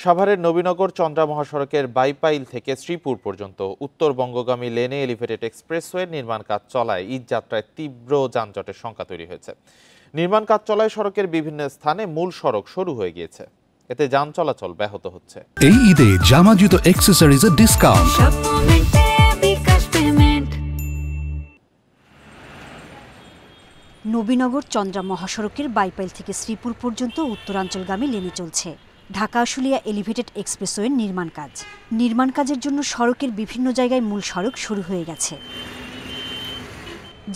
সাভারের নবীনগর চন্দ্রা মহাসড়কের বাইপাইল থেকে শ্রীপুর পর্যন্ত উত্তরবঙ্গগামী লেনে এলিভেটেড এক্সপ্রেসওয়ের নির্মাণ কাজ চলায় ঈদযাত্রায় তীব্র যানজটের শঙ্কা তৈরি হয়েছে। নির্মাণ কাজ চলায় সড়কের বিভিন্ন স্থানে মূল সড়ক সরু হয়ে গিয়েছে। এতে যান চলাচল ব্যাহত হচ্ছে। এই ঈদে জামা জুতো অ্যাক্সেসরিজের ডিসকাউন্ট। নবীনগর চন্দ্রা মহাসড়কের বাইপাইল থেকে শ্রীপুর পর্যন্ত উত্তরাঞ্চলগামী লেনে চলছে ঢাকা আশুলিয়া এলিভেটেড এক্সপ্রেসওয়ের নির্মাণ কাজের জন্য সড়কের বিভিন্ন জায়গায় মূল সড়ক শুরু হয়ে গেছে।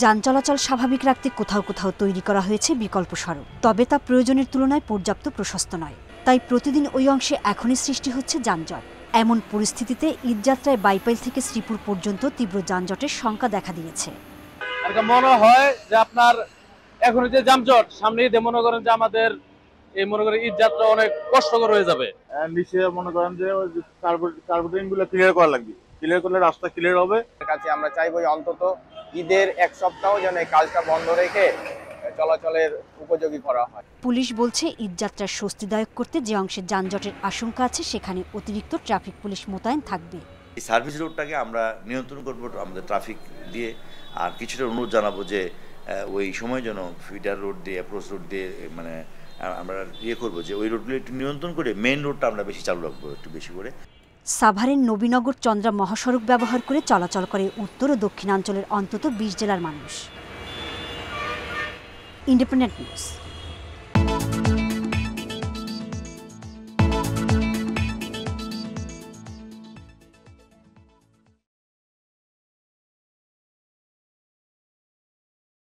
যান চলাচল স্বাভাবিক রাখতে কোথাও কোথাও তৈরি করা হয়েছে বিকল্প সড়ক, তবে তা প্রয়োজনের তুলনায় পর্যাপ্ত প্রশস্ত নয়। তাই প্রতিদিন ওই অংশে এখনই সৃষ্টি হচ্ছে যানজট। এমন পরিস্থিতিতে ঈদযাত্রায় বাইপাইল থেকে শ্রীপুর পর্যন্ত তীব্র যানজটের শঙ্কা দেখা দিয়েছে। মনে হয় যে আপনার এখন যে যানজট সামনে ঈদে মনে করেন যে আমাদের এই মনে করেন ঈদ যাত্রা অনেক কষ্টকর হয়ে যাবে। নিচে মনে করেন যে কার্বোরেটিং গুলো ক্লিয়ার করা লাগবে, ক্লিয়ার করলে রাস্তা ক্লিয়ার হবে। কাছে আমরা চাইবো অন্তত ঈদের এক সপ্তাহ যেন এই কাজটা বন্ধ রেখে চলাচলের উপযোগী করা হয়। পুলিশ বলছে ঈদযাত্রার স্বস্তিদায়ক করতে যে অংশে যানজটের আশঙ্কা আছে সেখানে অতিরিক্ত ট্রাফিক পুলিশ মোতায়েন থাকবে। এই সার্ভিস রোডটাকে আমরা নিয়ন্ত্রণ করবো আমাদের ট্রাফিক দিয়ে, আর কিছুটা অনুরোধ জানাবো যে ওই সময় যেন ফিডার রোড দিয়ে অ্যাপ্রোচ রোড দিয়ে মানে আমরা করবো যে ওই রোডগুলো একটু নিয়ন্ত্রণ করে মেইন রোডটা আমরা বেশি চালু রাখবো একটু বেশি করে। সাভারের নবীনগর চন্দ্রা মহাসড়ক ব্যবহার করে চলাচল করে উত্তর ও দক্ষিণাঞ্চলের অন্তত 20 জেলার মানুষ। Independent news.